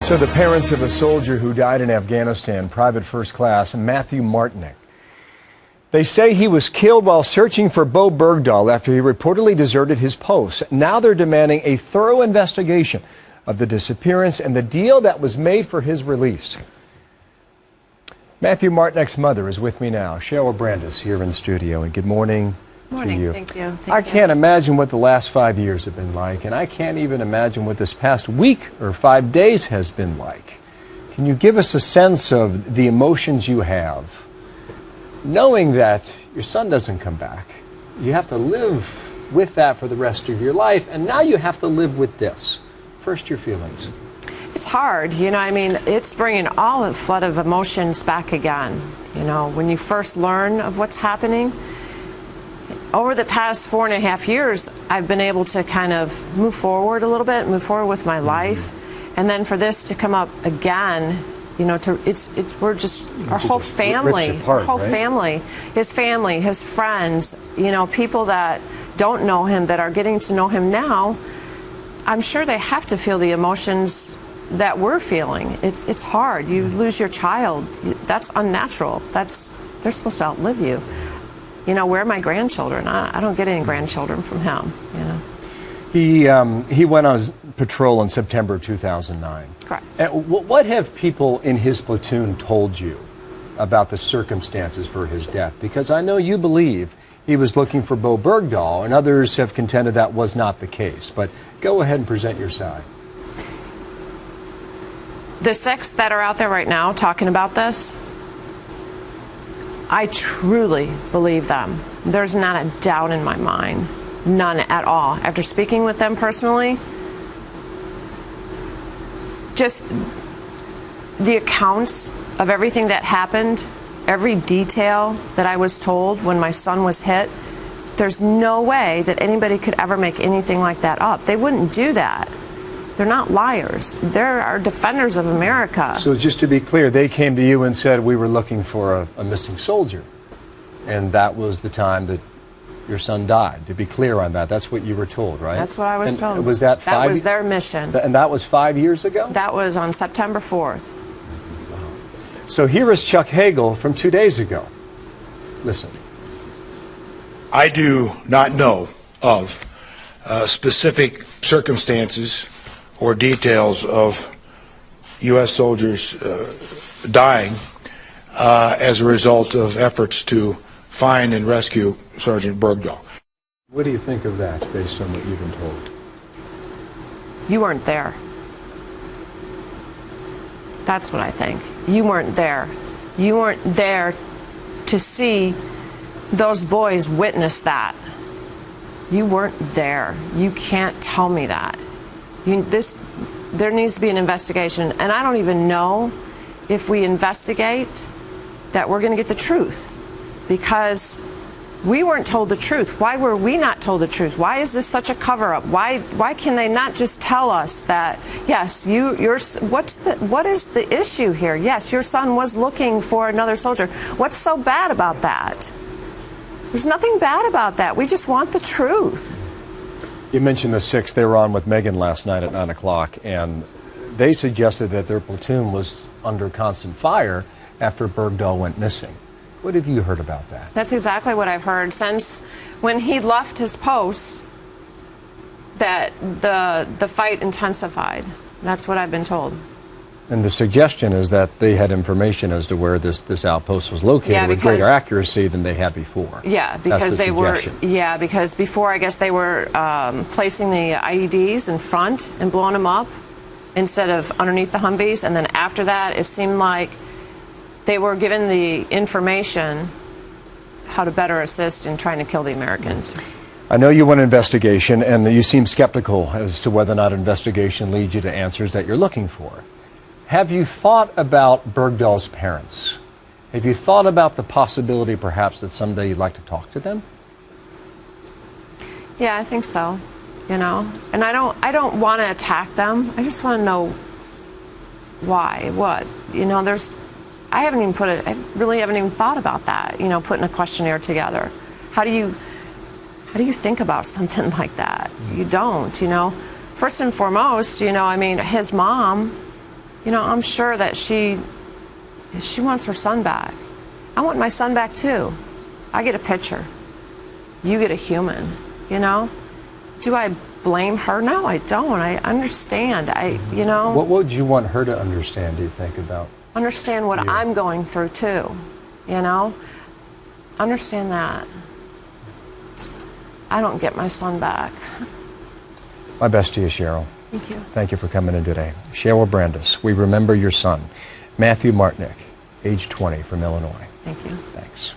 So the parents of a soldier who died in Afghanistan, Private First Class Matthew Martinick, they say he was killed while searching for Bo Bergdahl after he reportedly deserted his post. Now they're demanding a thorough investigation of the disappearance and the deal that was made for his release. Matthew Martinick's mother is with me now, Cheryl Brandes, here in studio, and good morning. Morning. To you. Thank you. I can't imagine what the last 5 years have been like, and I can't even imagine what this past week or 5 days has been like. Can you give us a sense of the emotions you have, knowing that your son doesn't come back? You have to live with that for the rest of your life, and now you have to live with this. First, your feelings. It's hard, I mean, it's bringing all the flood of emotions back again. When you first learn of what's happening, over the past 4.5 years, I've been able to kind of move forward a little bit, move forward with my life, and then for this to come up again, we're just our whole family, family, his friends, people that don't know him that are getting to know him now. I'm sure they have to feel the emotions that we're feeling. It's hard. You lose your child. That's unnatural. They're supposed to outlive you. Where are my grandchildren? I don't get any grandchildren from him. He went on patrol in September of 2009. Correct. And what have people in his platoon told you about the circumstances for his death? Because I know you believe he was looking for Bo Bergdahl, and others have contended that was not the case. But go ahead and present your side. The 6 that are out there right now talking about this, I truly believe them. There's not a doubt in my mind. None at all. After speaking with them personally, just the accounts of everything that happened, every detail that I was told when my son was hit, there's no way that anybody could ever make anything like that up. They wouldn't do that. They're not liars. They're our defenders of America. So just to be clear, they came to you and said, we were looking for a missing soldier. And that was the time that your son died. To be clear on that, that's what you were told, right? That's what I was told. Was that That was their mission. And that was 5 years ago? That was on September 4th. So here is Chuck Hagel from 2 days ago. Listen. I do not know of specific circumstances or details of U.S. soldiers dying as a result of efforts to find and rescue Sergeant Bergdahl. What do you think of that, based on what you've been told? You weren't there. That's what I think. You weren't there. You weren't there to see those boys witness that. You weren't there. You can't tell me that. There needs to be an investigation, and I don't even know if we investigate that we're going to get the truth, because we weren't told the truth. Why were we not told the truth? Why is this such a cover-up? Why can they not just tell us that, yes, what is the issue here? Yes, your son was looking for another soldier. What's so bad about that? There's nothing bad about that. We just want the truth. You mentioned the 6 they were on with Megan last night at 9 o'clock, and they suggested that their platoon was under constant fire after Bergdahl went missing. What have you heard about that? That's exactly what I've heard. Since when he left his post, that the fight intensified. That's what I've been told. And the suggestion is that they had information as to where this outpost was located with greater accuracy than they had before. Yeah, because because before, I guess they were placing the IEDs in front and blowing them up instead of underneath the Humvees, and then after that, it seemed like they were given the information how to better assist in trying to kill the Americans. I know you want an investigation, and you seem skeptical as to whether or not an investigation leads you to answers that you're looking for. Have you thought about Bergdahl's parents? Have you thought about the possibility, perhaps, that someday you'd like to talk to them? Yeah, I think so. And I don't want to attack them. I just want to know why, what. I really haven't even thought about that. Putting a questionnaire together. How do you think about something like that? You don't. First and foremost, his mom. you know, I'm sure that she wants her son back. I want my son back too. I get a picture. You get a human, you know? Do I blame her? No, I don't. I understand. You know. What would you want her to understand, do you think, about? Understand what I'm going through too, you know? Understand that. I don't get my son back. My best to you, Cheryl. Thank you. Thank you for coming in today. Cheryl Brandes, we remember your son, Matthew Martnick, age 20, from Illinois. Thank you. Thanks.